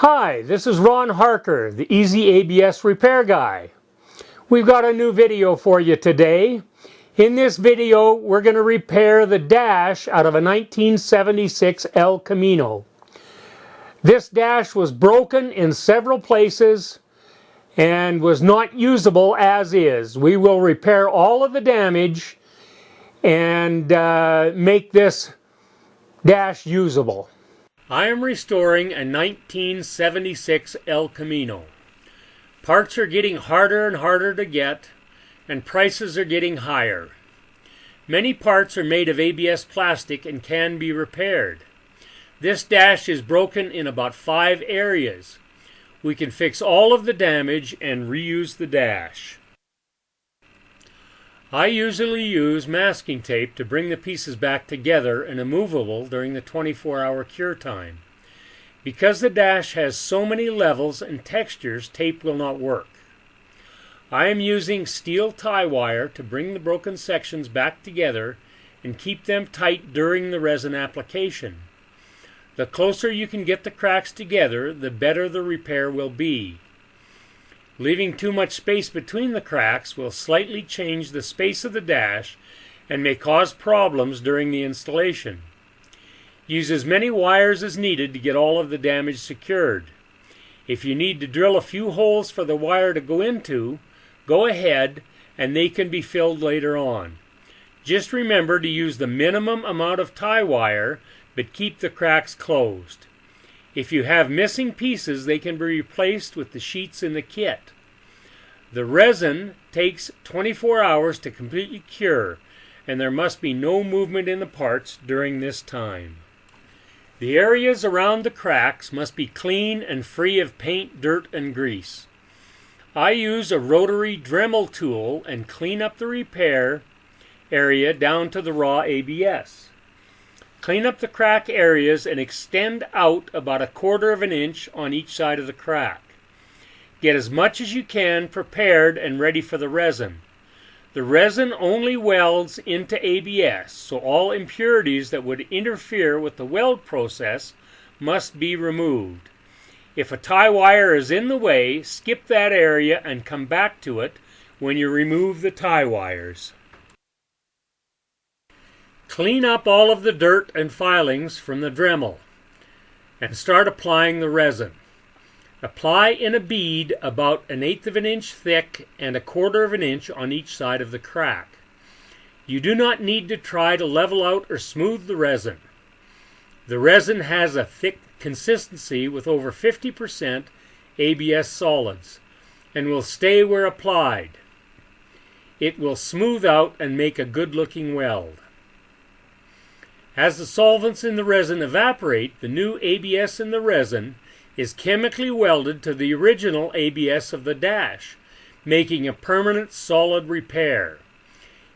Hi, this is Ron Harker, the Easy ABS Repair Guy. We've got a new video for you today. In this video, we're going to repair the dash out of a 1976 El Camino. This dash was broken in several places and was not usable as is. We will repair all of the damage and make this dash usable. I am restoring a 1976 El Camino. Parts are getting harder and harder to get, and prices are getting higher. Many parts are made of ABS plastic and can be repaired. This dash is broken in about 5 areas. We can fix all of the damage and reuse the dash. I usually use masking tape to bring the pieces back together and immovable during the 24-hour cure time. Because the dash has so many levels and textures, tape will not work. I am using steel tie wire to bring the broken sections back together and keep them tight during the resin application. The closer you can get the cracks together, the better the repair will be. Leaving too much space between the cracks will slightly change the space of the dash and may cause problems during the installation. Use as many wires as needed to get all of the damage secured. If you need to drill a few holes for the wire to go into, go ahead and they can be filled later on. Just remember to use the minimum amount of tie wire, but keep the cracks closed. If you have missing pieces, they can be replaced with the sheets in the kit. The resin takes 24 hours to completely cure, and there must be no movement in the parts during this time. The areas around the cracks must be clean and free of paint, dirt, and grease. I use a rotary Dremel tool and clean up the repair area down to the raw ABS. Clean up the crack areas and extend out about 1/4 inch on each side of the crack. Get as much as you can prepared and ready for the resin. The resin only welds into ABS, so all impurities that would interfere with the weld process must be removed. If a tie wire is in the way, skip that area and come back to it when you remove the tie wires. Clean up all of the dirt and filings from the Dremel and start applying the resin. Apply in a bead about 1/8 inch thick and 1/4 inch on each side of the crack. You do not need to try to level out or smooth the resin. The resin has a thick consistency with over 50% ABS solids and will stay where applied. It will smooth out and make a good-looking weld. As the solvents in the resin evaporate, the new ABS in the resin is chemically welded to the original ABS of the dash, making a permanent solid repair.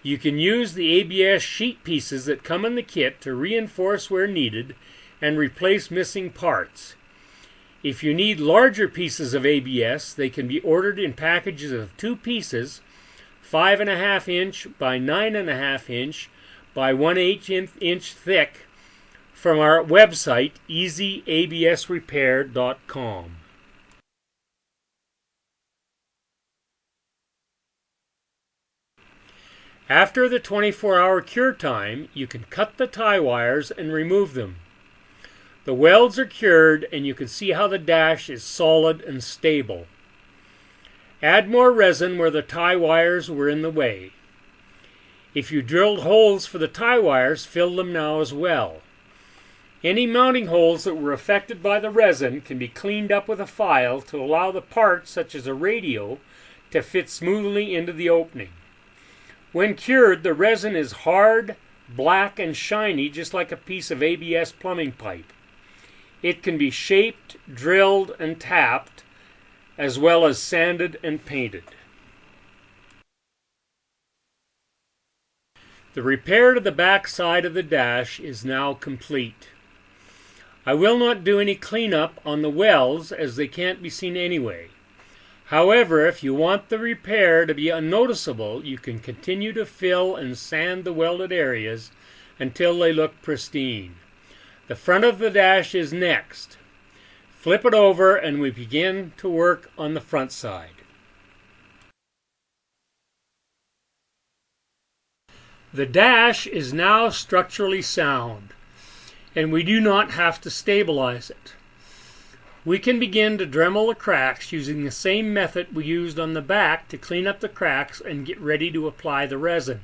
You can use the ABS sheet pieces that come in the kit to reinforce where needed and replace missing parts. If you need larger pieces of ABS, they can be ordered in packages of 2 pieces, 5.5 inch by 9.5 inch by 1/8 inch thick, from our website easyabsrepair.com. After the 24-hour cure time, you can cut the tie wires and remove them. The welds are cured and you can see how the dash is solid and stable. Add more resin where the tie wires were in the way. If you drilled holes for the tie wires, fill them now as well. Any mounting holes that were affected by the resin can be cleaned up with a file to allow the parts, such as a radio, to fit smoothly into the opening. When cured, the resin is hard, black, and shiny, just like a piece of ABS plumbing pipe. It can be shaped, drilled, and tapped, as well as sanded and painted. The repair to the back side of the dash is now complete. I will not do any cleanup on the welds as they can't be seen anyway. However, if you want the repair to be unnoticeable, you can continue to fill and sand the welded areas until they look pristine. The front of the dash is next. Flip it over and we begin to work on the front side. The dash is now structurally sound, and we do not have to stabilize it. We can begin to Dremel the cracks using the same method we used on the back to clean up the cracks and get ready to apply the resin.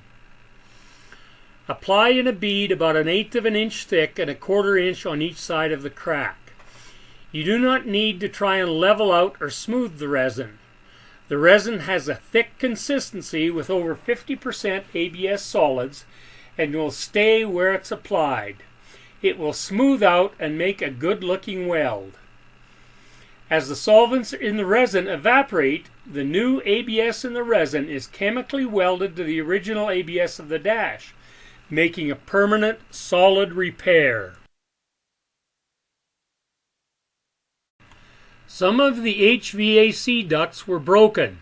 Apply in a bead about 1/8 of an inch thick and 1/4 inch on each side of the crack. You do not need to try and level out or smooth the resin. The resin has a thick consistency with over 50% ABS solids and will stay where it's applied. It will smooth out and make a good looking weld. As the solvents in the resin evaporate, the new ABS in the resin is chemically welded to the original ABS of the dash, making a permanent solid repair. Some of the HVAC ducts were broken.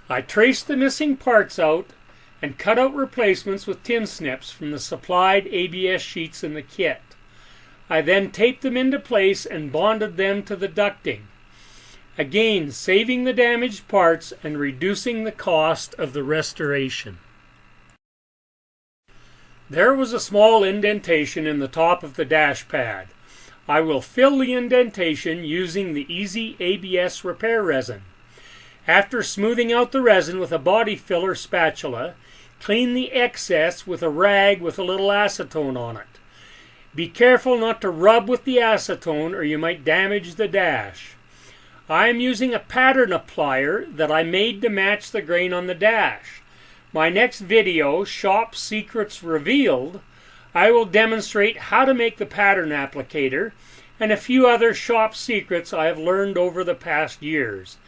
I traced the missing parts out and cut out replacements with tin snips from the supplied ABS sheets in the kit. I then taped them into place and bonded them to the ducting, again saving the damaged parts and reducing the cost of the restoration. There was a small indentation in the top of the dash pad. I will fill the indentation using the Easy ABS repair resin. After smoothing out the resin with a body filler spatula, clean the excess with a rag with a little acetone on it. Be careful not to rub with the acetone or you might damage the dash. I am using a pattern applier that I made to match the grain on the dash. My next video, Shop Secrets Revealed, I will demonstrate how to make the pattern applicator and a few other shop secrets I have learned over the past years.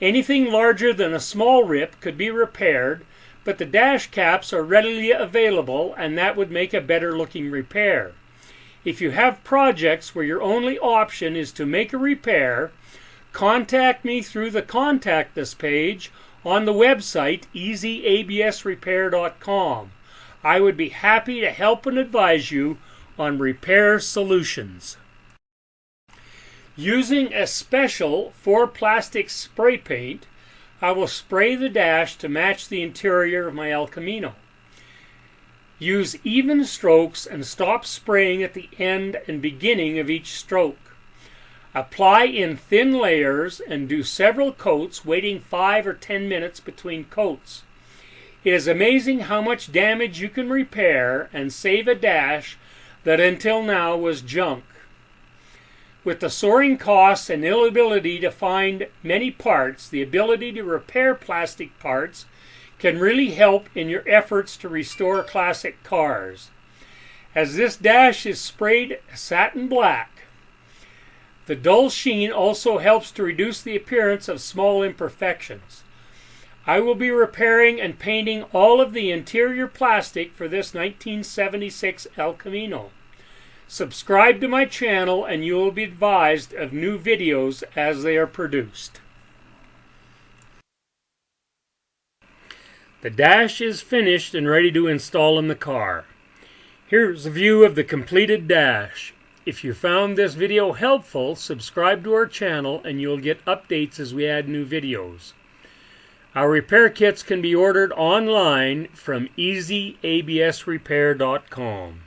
Anything larger than a small rip could be repaired, but the dash caps are readily available and that would make a better looking repair. If you have projects where your only option is to make a repair, contact me through the Contact Us page on the website easyabsrepair.com. I would be happy to help and advise you on repair solutions. Using a special 4-plastic spray paint, I will spray the dash to match the interior of my El Camino. Use even strokes and stop spraying at the end and beginning of each stroke. Apply in thin layers and do several coats, waiting 5 or 10 minutes between coats. It is amazing how much damage you can repair and save a dash that until now was junk. With the soaring costs and inability to find many parts, the ability to repair plastic parts can really help in your efforts to restore classic cars. As this dash is sprayed satin black, the dull sheen also helps to reduce the appearance of small imperfections. I will be repairing and painting all of the interior plastic for this 1976 El Camino. Subscribe to my channel and you will be advised of new videos as they are produced. The dash is finished and ready to install in the car. Here's a view of the completed dash. If you found this video helpful, subscribe to our channel and you'll get updates as we add new videos. Our repair kits can be ordered online from easyabsrepair.com.